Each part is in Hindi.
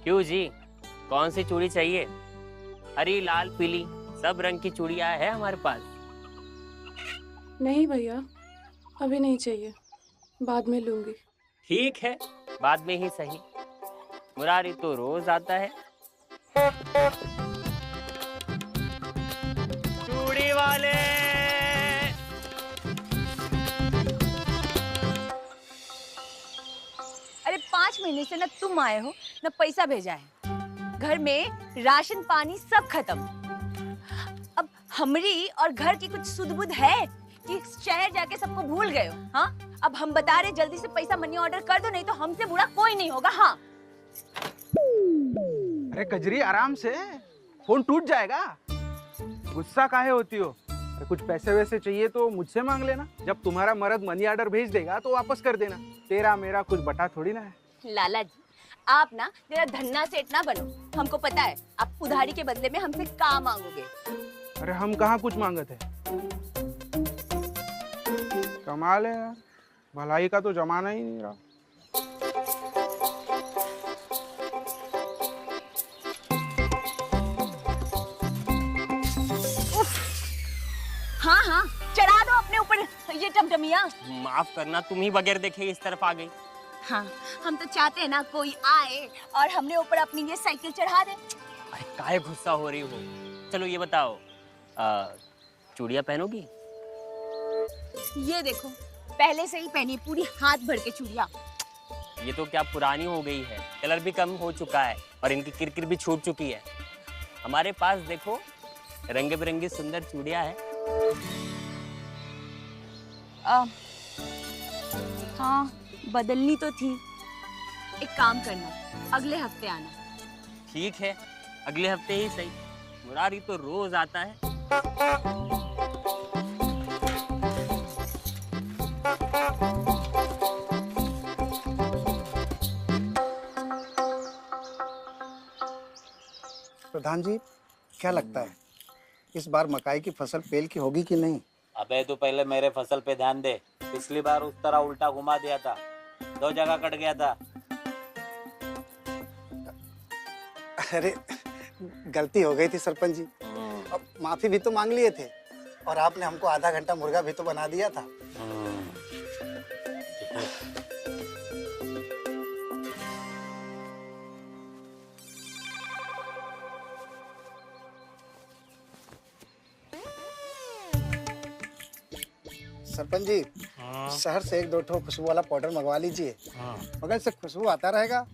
क्यों जी, कौन सी चूड़ी चाहिए? हरी, लाल, पीली सब रंग की चूड़ियां है हमारे पास। नहीं भैया, अभी नहीं चाहिए, बाद में लूंगी। ठीक है, बाद में ही सही। मुरारी तो रोज आता है। चूड़ी वाले! अरे 5 महीने से ना तुम आए हो ना पैसा भेजा है। घर में राशन पानी सब खत्म। अब हमरी और घर की कुछ सुध-बुध है कि शहर जाके सबको भूल गए हो? हाँ, अब हम बता रहे जल्दी से पैसा मनी ऑर्डर कर दो, नहीं तो हमसे बुरा कोई नहीं होगा। हाँ। अरे कजरी आराम से, फोन टूट जाएगा। गुस्सा काहे होती हो? अरे कुछ पैसे वैसे चाहिए तो मुझसे मांग लेना। जब तुम्हारा मर्द मनी ऑर्डर भेज देगा तो वापस कर देना। तेरा मेरा कुछ बटा थोड़ी ना है। लाला जी, आप ना जरा धन्ना सेठ ना बनो। हमको पता है आप उधारी के बदले में हमसे का मांगोगे। अरे हम कहाँ कुछ मांगते हैं। कमाल है यार, भलाई का तो जमाना ही नहीं रहा। हाँ हाँ, चढ़ा दो अपने ऊपर ये टमटमिया। माफ करना, तुम ही बगैर देखे इस तरफ आ गई। हाँ, हम तो चाहते हैं ना कोई आए और हमने ऊपर अपनी ये साइकिल चढ़ा दे। अरे काहे गुस्सा हो रही हो? चलो ये बताओ, चूड़ियां पहनोगी? ये देखो, पहले से ही पहनी पूरी हाथ भर के चूड़ियां। ये तो क्या पुरानी हो गई है, कलर भी कम हो चुका है और इनकी किरकिर भी छूट चुकी है। हमारे पास देखो रंग बिरंगी सुंदर चूड़ियां हैं। हाँ, बदलनी तो थी। एक काम करना, अगले हफ्ते आना। ठीक है, अगले हफ्ते ही सही। मुरारी तो रोज आता है। प्रधान जी, क्या लगता है इस बार मकाई की फसल पेल की होगी कि नहीं? अबे तू पहले मेरे फसल पे ध्यान दे। पिछली बार उस तरह उल्टा घुमा दिया था, 2 जगह कट गया था। अरे गलती हो गई थी सरपंच जी, अब माफी भी तो मांग लिए थे और आपने हमको आधा घंटा मुर्गा भी तो बना दिया था। सरपंच जी, शहर से 1-2 ठो खुशबू वाला पाउडर मंगवा लीजिए, मगर से खुशबू आता रहेगा।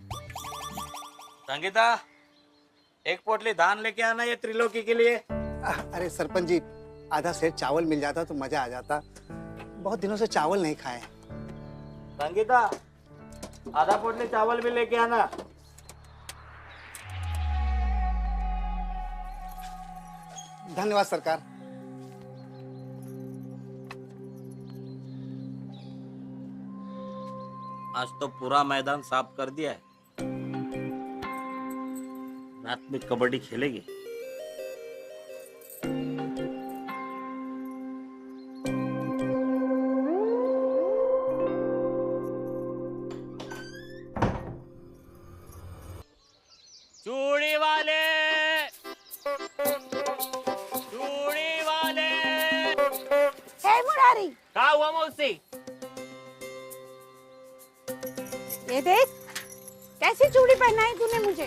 संगीता, एक पोटली धान लेके आना ये त्रिलोकी के लिए। अरे सरपंच जी, आधा सेर चावल मिल जाता तो मजा आ जाता। बहुत दिनों से चावल नहीं खाए। संगीता, आधा पोटली चावल भी लेके आना। धन्यवाद सरकार। आज तो पूरा मैदान साफ कर दिया है। रात में कबड्डी खेलेगी। चूड़ी वाले! चूड़ी वाले! हे मुरारी, क्या हुआ मौसी? ये देख, कैसी चूड़ी पहनाई तूने मुझे।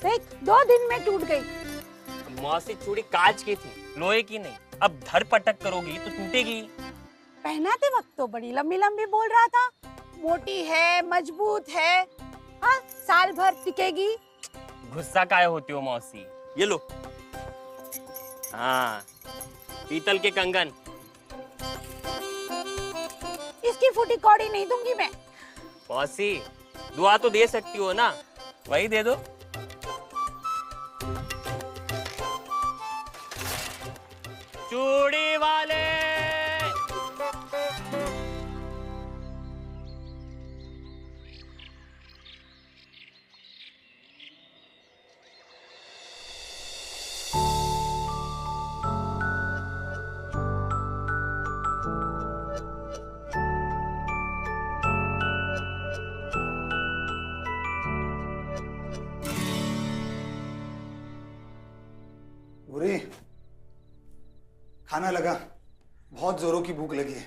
देख, 2 दिन में टूट गई। मौसी, चूड़ी कांच की थी, लोहे की नहीं। अब धर पटक करोगी तो टूटेगी। पहनाते वक्त तो बड़ी लंबी लंबी बोल रहा था, मोटी है, मजबूत है, हाँ साल भर टिकेगी। गुस्सा काहे होती हो मौसी? ये लो। हाँ, पीतल के कंगन। इसकी फूटी कौड़ी नहीं दूंगी मैं। मौसी, दुआ तो दे सकती हो ना, वही दे दो। चूड़ी वाले! खाना लगा, बहुत जोरों की भूख लगी है।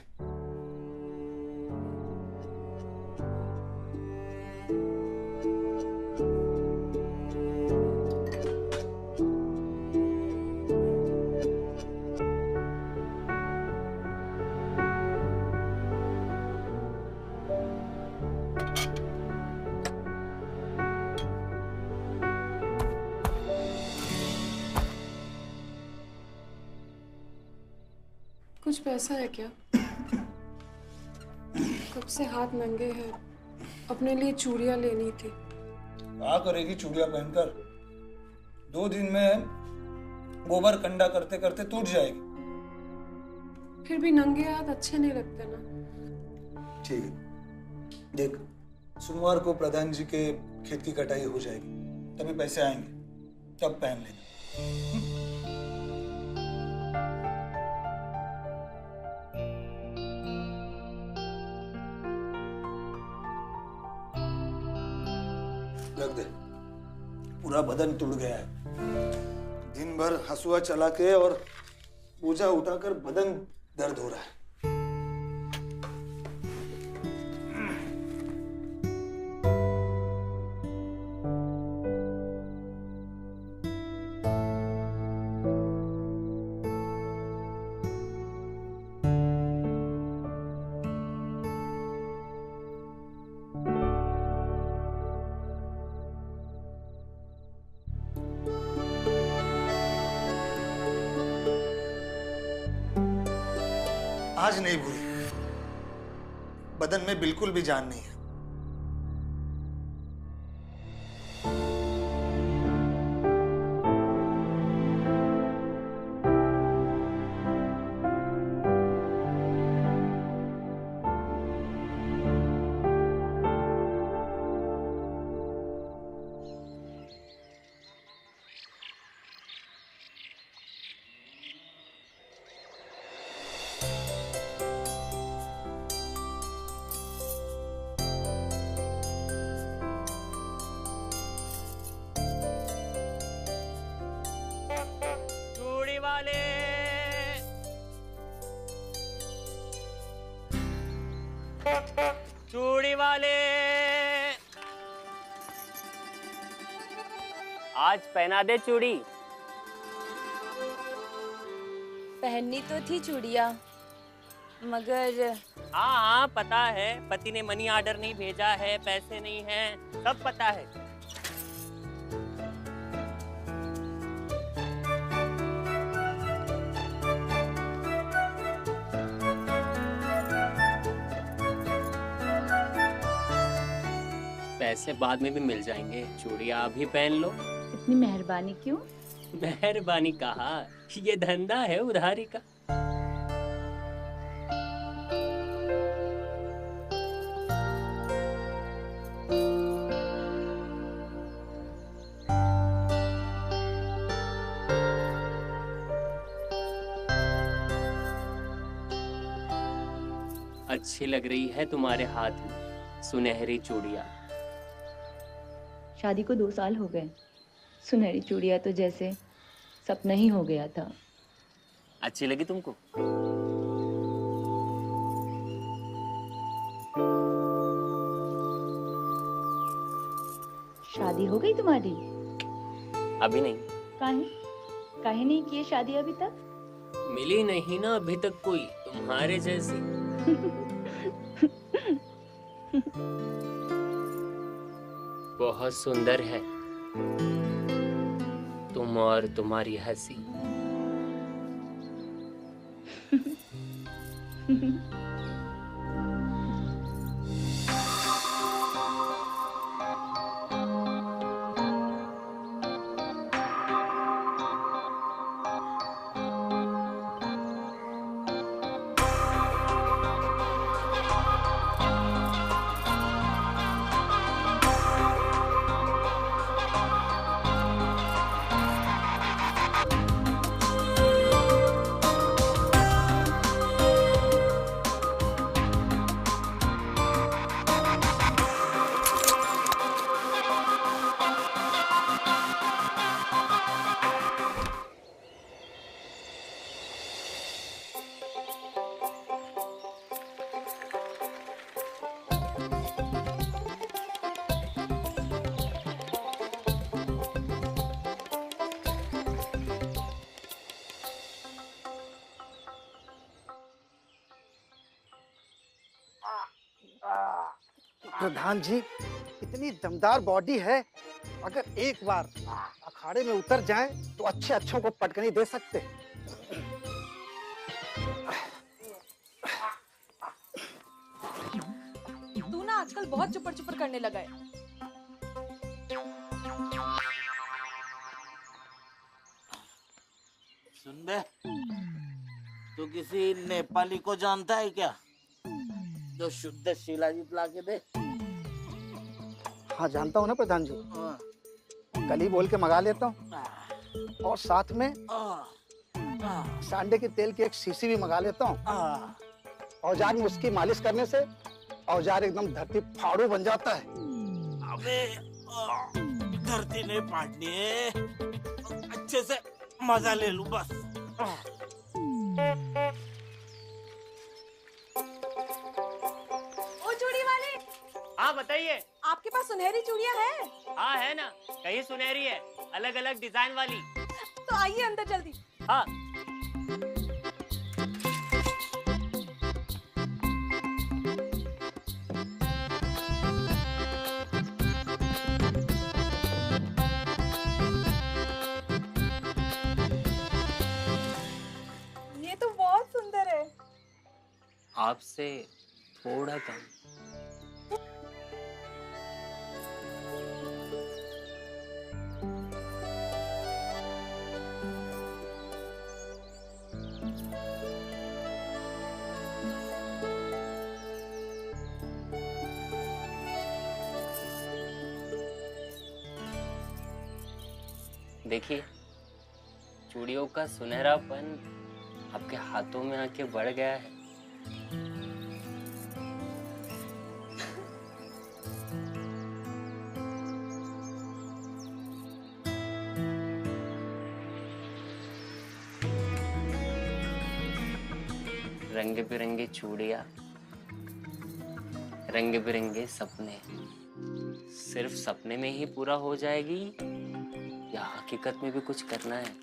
कुछ पैसा है क्या? कब से हाथ नंगे हैं, अपने लिए चूड़ियां लेनी थी। क्या करेगी चूड़ियां पहनकर? 2 दिन में गोबर कंडा करते करते टूट जाएगी। फिर भी नंगे हाथ अच्छे नहीं लगते ना। ठीक है, देख सोमवार को प्रधान जी के खेत की कटाई हो जाएगी, तभी पैसे आएंगे, तब पहन लेना। रख दे, पूरा बदन टूट गया है। दिन भर हसुआ चला के और बोझा उठाकर बदन दर्द हो रहा है। आज नहीं भूली, बदन में बिल्कुल भी जान नहीं है। चूड़ी वाले, चूड़ी वाले, आज पहना दे चूड़ी। पहननी तो थी चूड़ियां, मगर हाँ हाँ पता है, पति ने मनी ऑर्डर नहीं भेजा है, पैसे नहीं हैं, सब पता है। पैसे बाद में भी मिल जाएंगे, चूड़ियां अभी पहन लो। इतनी मेहरबानी क्यों? मेहरबानी कहा, ये धंधा है उधारी का। अच्छी लग रही है तुम्हारे हाथ में सुनहरी चूड़ियां। शादी को 2 साल हो गए, सुनहरी चूड़ियां तो जैसे सपना ही हो गया था। अच्छी लगी तुमको? शादी हो गई तुम्हारी? अभी नहीं। काहे नहीं की है शादी अभी तक? मिली नहीं ना अभी तक कोई तुम्हारे जैसी। बहुत सुंदर है तुम और तुम्हारी हंसी। प्रधान जी, इतनी दमदार बॉडी है, अगर एक बार अखाड़े में उतर जाएं तो अच्छे अच्छों को पटकनी दे सकते। तू ना आजकल बहुत चुपर चुपर करने लगा है। सुन बे, तू किसी नेपाली को जानता है क्या जो शुद्ध शिलाजीत ला के दे? हाँ जानता हूँ ना प्रधान जी, कल ही बोल के मंगा लेता हूँ और साथ में सांडे के तेल की एक शीशी भी मंगा लेता हूँ। औजार में उसकी मालिश करने से औजार एकदम धरती फाड़ू बन जाता है। अबे धरती नहीं फाड़नी है, अच्छे से मजा ले लूं बस। ओ चूड़ी वाले, हाँ बताइए। आपके पास सुनहरी चूड़ियां हैं? हाँ है ना, कहीं सुनहरी है, अलग अलग डिजाइन वाली। तो आइए अंदर जल्दी। हाँ ये तो बहुत सुंदर है। आपसे थोड़ा कम। देखिए, चूड़ियों का सुनहरापन आपके हाथों में आके बढ़ गया है। रंग बिरंगे चूड़ियां, रंग बिरंगे सपने, सिर्फ सपने में ही पूरा हो जाएगी या हकीकत में भी कुछ करना है?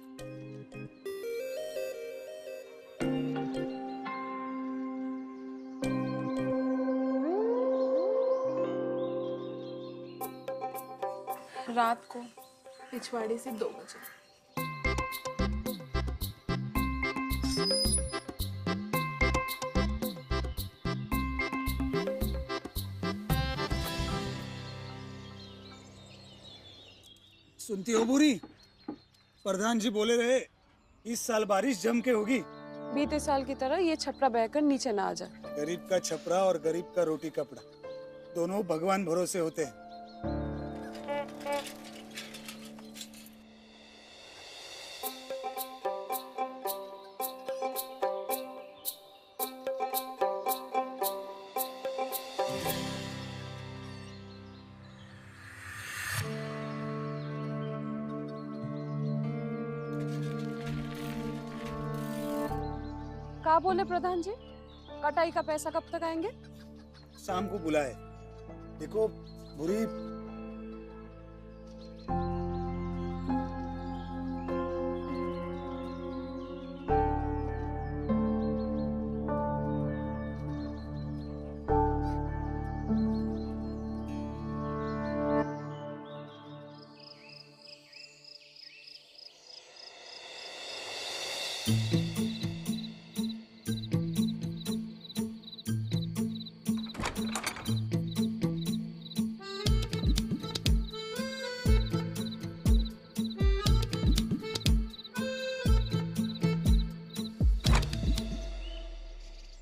रात को पिछवाड़े से 2 बजे। सुनती हो बुरी? प्रधान जी बोले रहे इस साल बारिश जम के होगी। बीते साल की तरह ये छपरा बहकर नीचे ना आ जाए। गरीब का छपरा और गरीब का रोटी कपड़ा दोनों भगवान भरोसे होते हैं। क्या बोले प्रधान जी? कटाई का पैसा कब तक आएंगे? शाम को बुलाए। देखो बुरी,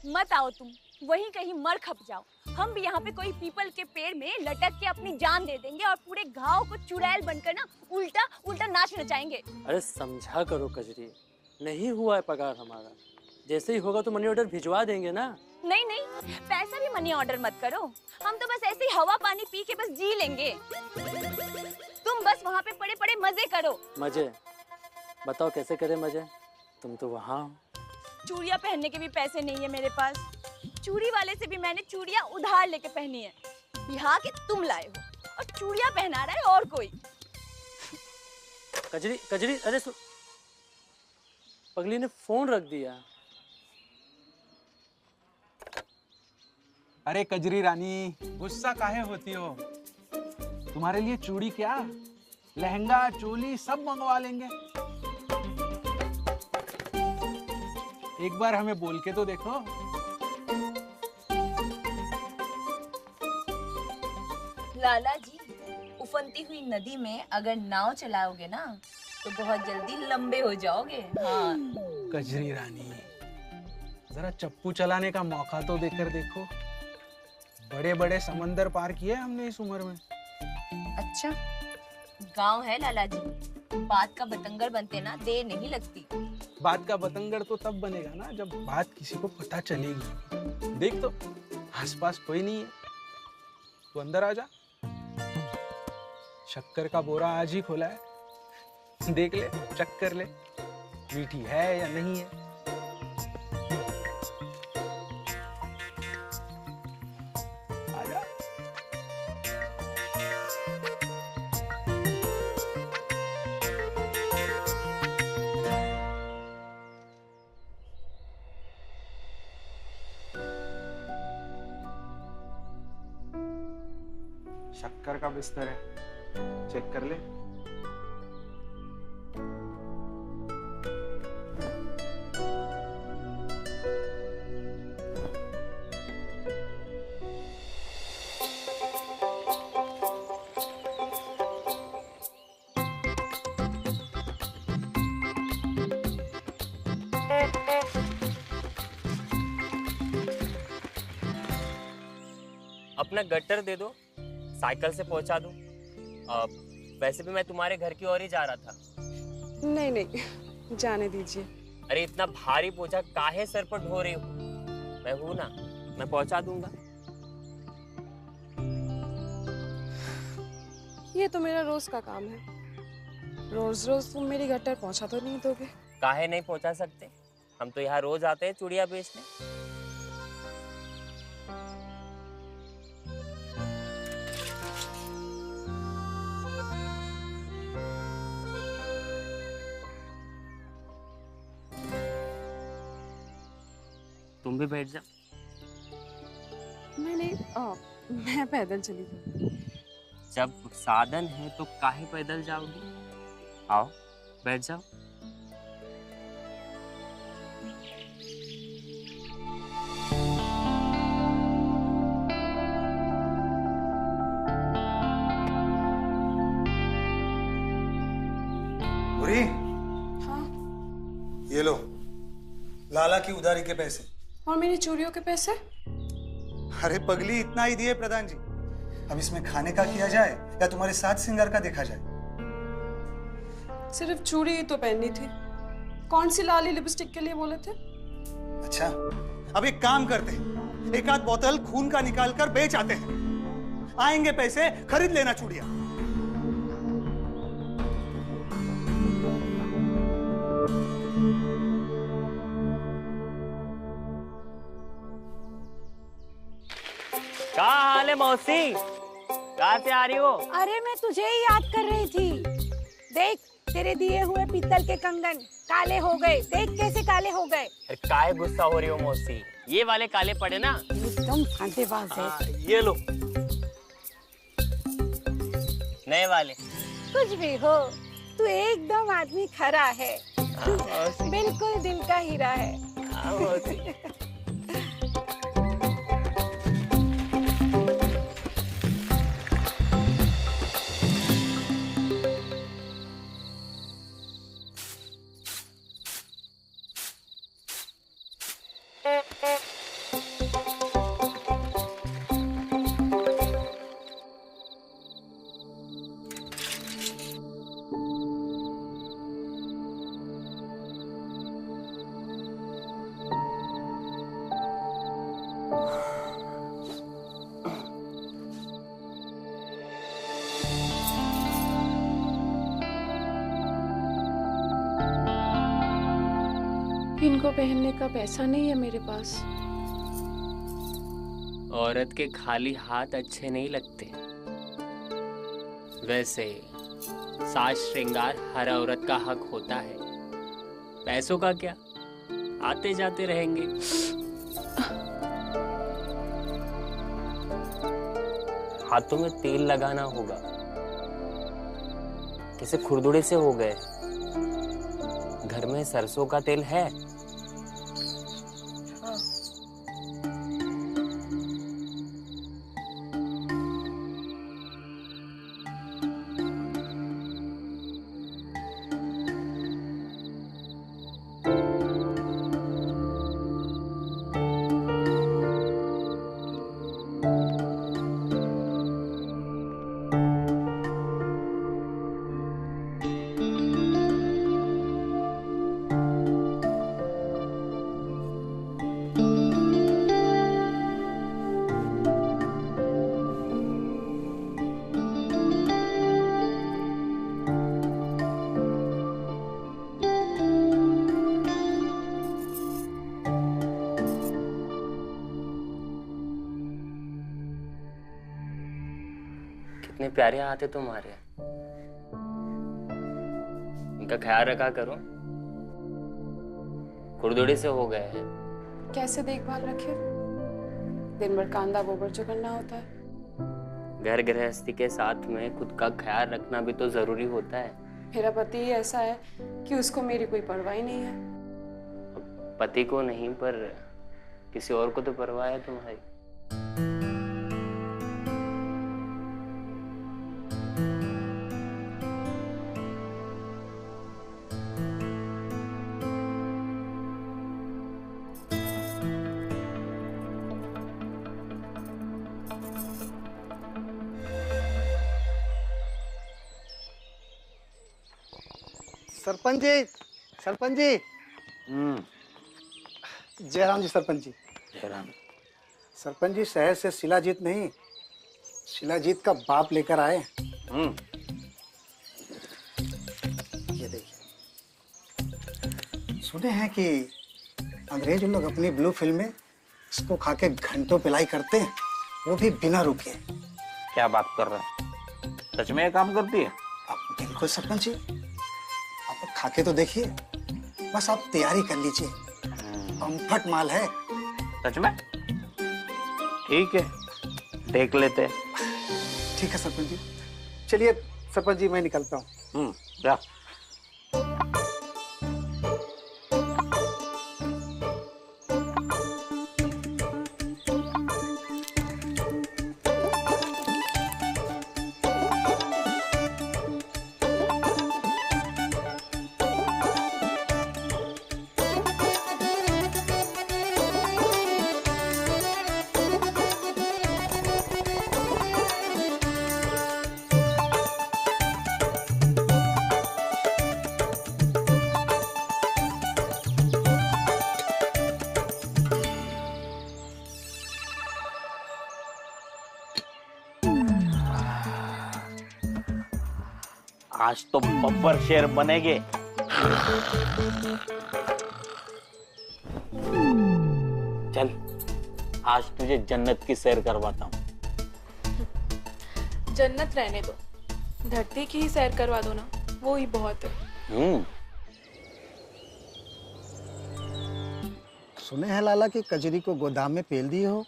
मत आओ तुम, वहीं कहीं मर खप जाओ। हम भी यहाँ पे कोई पीपल के पेड़ में लटक के अपनी जान दे देंगे और पूरे घाव को चुड़ैल बनकर ना उल्टा उल्टा नाच नचाएंगे। अरे समझा करो कजरी, नहीं हुआ है पगार हमारा, जैसे ही होगा तो मनी ऑर्डर भिजवा देंगे ना। नहीं नहीं, पैसा भी मनी ऑर्डर मत करो, हम तो बस ऐसे ही हवा पानी पी के बस जी लेंगे। तुम बस वहाँ पे पड़े पड़े मजे करो। मजे? बताओ कैसे करें मजे? तुम तो वहाँ हो। चूड़ियाँ पहनने के भी पैसे नहीं है मेरे पास। चूड़ी वाले से भी मैंने चूड़ियाँ उधार लेके पहनी है। बिहार के तुम लाए हो और चूड़ियाँ पहना रहा है और कोई। कजरी कजरी, अरे पगली ने फोन रख दिया। अरे कजरी रानी, गुस्सा काहे होती हो? तुम्हारे लिए चूड़ी क्या, लहंगा चोली सब मंगवा लेंगे। एक बार हमें बोल के तो देखो। लाला जी, उफनती हुई नदी में अगर नाव चलाओगे ना तो बहुत जल्दी लंबे हो जाओगे। हाँ। कजरी रानी, जरा चप्पू चलाने का मौका तो देकर देखो। बड़े बड़े समंदर पार किए हमने इस उम्र में। अच्छा, गांव है लाला जी, बात का बतंगड़ बनते ना देर नहीं लगती। बात का बतंगड़ तो तब बनेगा ना जब बात किसी को पता चलेगी। देख तो, आसपास कोई नहीं है, तू अंदर आ जा। शक्कर का बोरा आज ही खोला है, देख ले, चेक कर ले, मीठी है या नहीं है। आजा। शक्कर का बिस्तर है, चेक कर ले। अपना गट्टर दे दो, साइकिल से पहुंचा दूं। वैसे भी मैं तुम्हारे घर की ओर ही जा रहा था। नहीं नहीं, जाने दीजिए। अरे इतना भारी बोझा काहे सर पर ढो रही हो? मैं हूं ना, मैं पहुंचा दूंगा। ये तो मेरा रोज का काम है। रोज रोज तुम मेरी गट्टर पहुंचा तो नहीं दोगे? काहे नहीं पहुंचा सकते, हम तो यहाँ रोज आते हैं चूड़िया बेचने। तुम भी बैठ जाओ। नहीं, मैं पैदल चली जाऊँ। जब साधन है तो काहे पैदल जाओगी? आओ बैठ जाओ। बुरी, हाँ, ये लो लाला की उधारी के पैसे। और मेरी चूड़ियों के पैसे? अरे पगली, इतना ही दिए प्रधान जी। अब इसमें खाने का किया जाए या तुम्हारे साथ सिंगार का देखा जाए? सिर्फ चूड़ी ही तो पहननी थी। कौन सी लाली लिपस्टिक के लिए बोले थे? अच्छा, अब एक काम करते हैं, एक आध बोतल खून का निकाल कर बेच आते हैं। आएंगे पैसे, खरीद लेना चूड़िया। क्या हाल है मौसी? कहाँ से आ रही हो? अरे मैं तुझे ही याद कर रही थी। देख, तेरे दिए हुए पीतल के कंगन काले हो गए। देख कैसे काले हो गए। काहे गुस्सा हो रही हो मौसी? ये वाले काले पड़े ना, एकदम फांटेबाज है। ये लो नए वाले। कुछ भी हो, तू एकदम आदमी खरा है। बिल्कुल दिल का हीरा है। मौसी। इनको पहनने का पैसा नहीं है मेरे पास। औरत के खाली हाथ अच्छे नहीं लगते। वैसे साज श्रृंगार हर औरत का हक होता है। पैसों का क्या, आते जाते रहेंगे। हाथों में तेल लगाना होगा। कैसे खुरदुड़े से हो गए। घर में सरसों का तेल है? कितने प्यारे हाथ है तुम्हारे। इनका ख्याल रखा करो, खुरदुड़े से हो गए हैं। कैसे देखभाल रखे? दिन भर कांदा गोबर जो करना होता है। घर गृहस्थी के साथ में खुद का ख्याल रखना भी तो जरूरी होता है। मेरा पति ही ऐसा है कि उसको मेरी कोई परवाह ही नहीं है। पति को नहीं, पर किसी और को तो परवाह है तुम्हारी। सरपंच जी, सरपंच जी। जयराम जी, सरपंच जी। जयराम। सरपंच जी, शहर से शिलाजीत नहीं, शिलाजीत का बाप लेकर आए। ये देखिए, सुने हैं कि अंग्रेज लोग अपनी ब्लू फिल्म में इसको खा के घंटों पिलाई करते हैं, वो भी बिना रुके। क्या बात कर रहे हैं? सच में ये काम करती है? बिल्कुल सरपंच जी, आप खा के तो देखिए, बस आप तैयारी कर लीजिए, कम्फर्ट माल है। सच में? ठीक है, देख लेते हैं। ठीक है सरपंच जी, चलिए सरपंच जी, मैं निकलता हूँ। जा। आज तो बब्बर शेर बनेगे। चल, आज तुझे जन्नत की सैर करवाता हूँ। जन्नत रहने दो, धरती की ही सैर करवा दो ना, वो ही बहुत है। सुने हैं लाला कि कजरी को गोदाम में पेल दिए हो।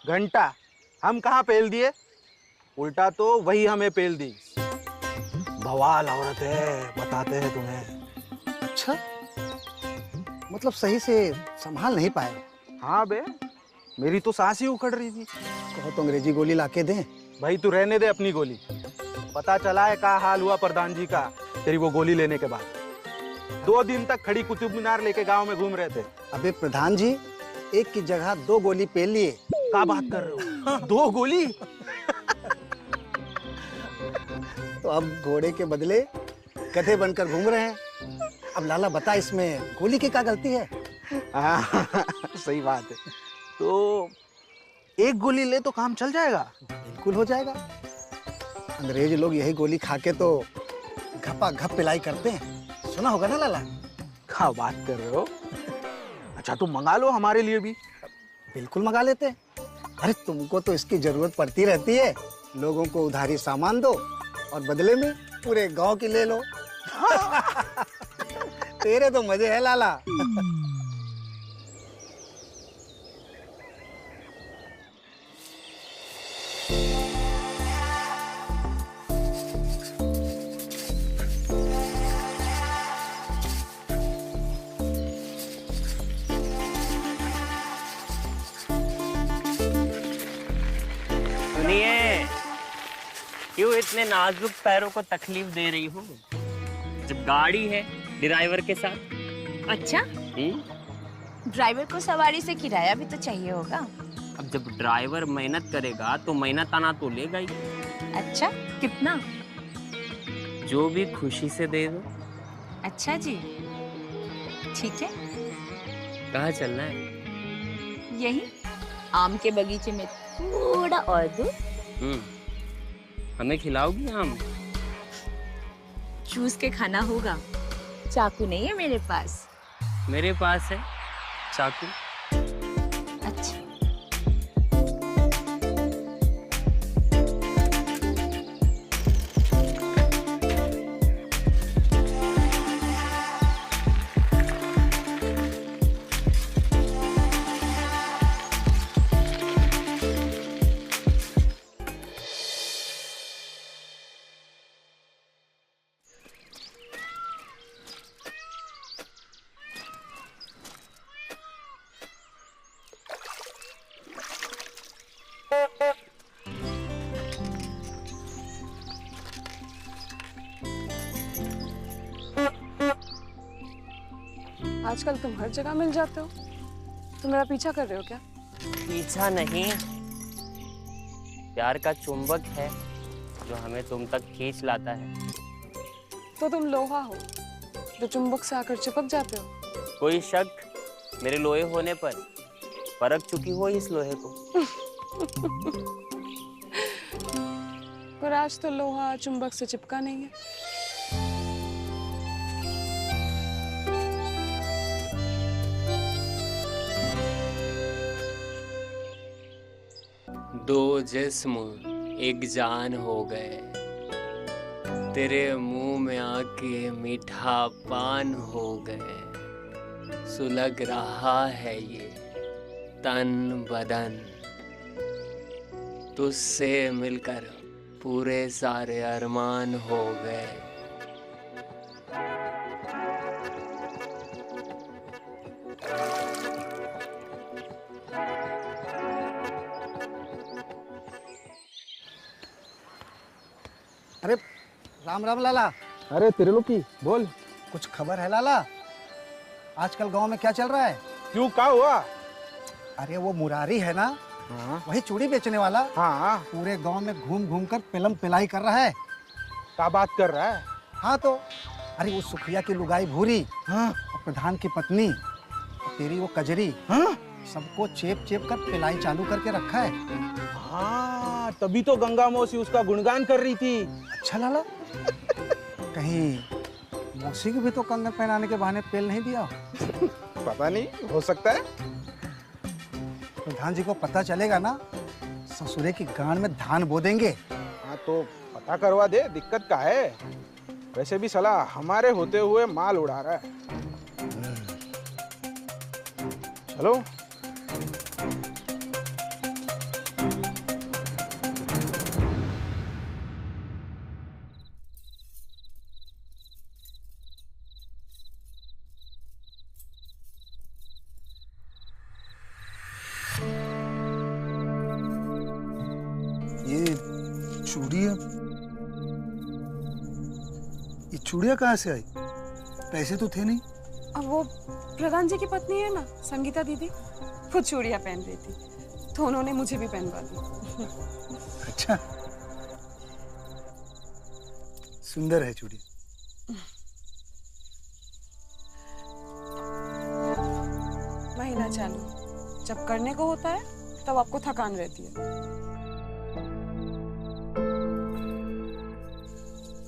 घंटा, हम कहाँ पेल दिए, उल्टा तो वही हमें पेल दी। बवाल औरत है, बताते हैं तुम्हें। अच्छा, मतलब सही से संभाल नहीं पाए? हाँ बे, मेरी तो सांस ही उखड़ रही थी। कहो तो अंग्रेजी गोली लाके दें। भाई तू रहने दे अपनी गोली। पता चला है क्या हाल हुआ प्रधान जी का तेरी वो गोली लेने के बाद। 2 दिन तक खड़ी कुतुब मीनार लेके गांव में घूम रहे थे। अबे प्रधान जी, एक की जगह 2 गोली पेल लिए। क्या बात कर रहे हो? 2 गोली? तो अब घोड़े के बदले गधे बनकर घूम रहे हैं। अब लाला बता, इसमें गोली की क्या गलती है? सही बात है। तो 1 गोली ले तो काम चल जाएगा। बिल्कुल हो जाएगा। अंग्रेज लोग यही गोली खा के तो घपा घप पिलाई करते हैं, सुना होगा ना लाला? क्या बात कर रहे हो? अच्छा तुम मंगा लो हमारे लिए भी। बिल्कुल मंगा लेते हैं। अरे तुमको तो इसकी जरूरत पड़ती रहती है। लोगों को उधारी सामान दो और बदले में पूरे गांव की ले लो। तेरे तो मजे है लाला। सुनिए, क्यों इतने नाजुक पैरों को तकलीफ दे रही हो? जब गाड़ी है ड्राइवर के साथ। अच्छा, ड्राइवर को सवारी से किराया भी तो चाहिए होगा। अब जब ड्राइवर मेहनत करेगा तो मेहनत आना तो लेगा ही। अच्छा, कितना? जो भी खुशी से दे दो। अच्छा जी, ठीक है। कहाँ चलना है? यही आम के बगीचे में थोड़ा और दूर। हमें खिलाओगी आम? चूस के खाना होगा। चाकू नहीं है मेरे पास। मेरे पास है चाकू। अच्छा, आजकल तुम हर जगह मिल जाते हो। तुम मेरा पीछा कर रहे हो क्या? पीछा नहीं, प्यार का चुंबक है जो हमें तुम तक खींच लाता है। तो तुम लोहा हो जो चुंबक से आकर चिपक जाते हो। कोई शक मेरे लोहे होने पर परख चुकी हो इस लोहे को। पर आज तो लोहा चुंबक से चिपका नहीं है। दो जिस्म एक जान हो गए, तेरे मुंह में आके मीठा पान हो गए। सुलग रहा है ये तन बदन, तुझसे मिलकर पूरे सारे अरमान हो गए। अरे राम राम लाला। अरे त्रिलोकी बोल। कुछ खबर है लाला? आजकल गांव में क्या चल रहा है? क्यों, क्या हुआ? अरे वो मुरारी है ना, हाँ वही चूड़ी बेचने वाला, हाँ, पूरे गांव में घूम घूम कर पिलम पिलाई कर रहा है। क्या बात कर रहा है? हाँ तो अरे वो सुखिया की लुगाई भूरी, हाँ, और प्रधान की पत्नी, और तेरी वो कजरी, हाँ, सबको चेप चेप कर पिलाई चालू करके रखा है। हाँ, तभी तो गंगा मौसी उसका गुणगान कर रही थी। अच्छा लाला, कहीं मौसी को भी तो कंगन पहनाने के बहाने पेल नहीं दिया? पता नहीं, हो सकता है। प्रधान जी को पता चलेगा ना, ससुरे की गांड में धान बो देंगे। हाँ तो पता करवा दे, दिक्कत का है? वैसे भी साला हमारे होते हुए माल उड़ा रहा है। चलो। ये चूड़िया कहाँ से आई? पैसे तो थे नहीं। अब वो प्रधान जी की पत्नी है ना, संगीता दीदी, वो चूड़ियाँ पहन रही थी तो उन्होंने मुझे भी पहनवा दी। अच्छा, सुंदर है चूड़ी। महीना चालू जब करने को होता है तब आपको थकान रहती है।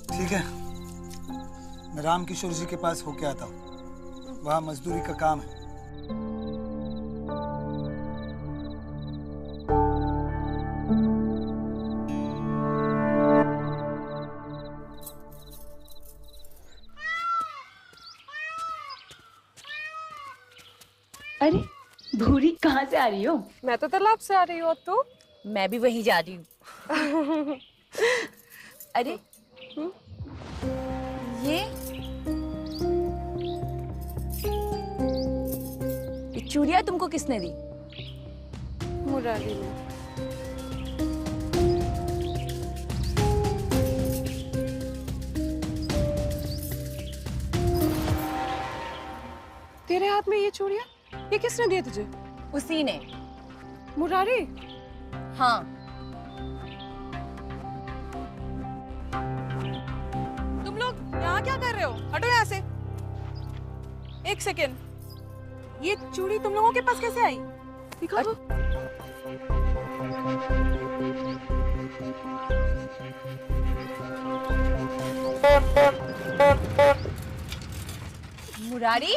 ठीक है, मैं रामकिशोर जी के पास होके आता हूँ, वहाँ मजदूरी का काम है। अरे भूरी कहाँ से आ रही हो? मैं तो तालाब से आ रही हूँ। तो मैं भी वहीं जा रही हूँ। अरे ये चूड़ियाँ तुमको किसने दी? मुरारी ने। हाथ में ये चूड़ियां? ये किसने दिए तुझे? उसी ने। मुरारी? हाँ। तुम लोग यहाँ क्या कर रहे हो? हटो यहाँ से। एक सेकेंड, ये चूड़ी तुम लोगों के पास कैसे आई? दिखाओ। मुरारी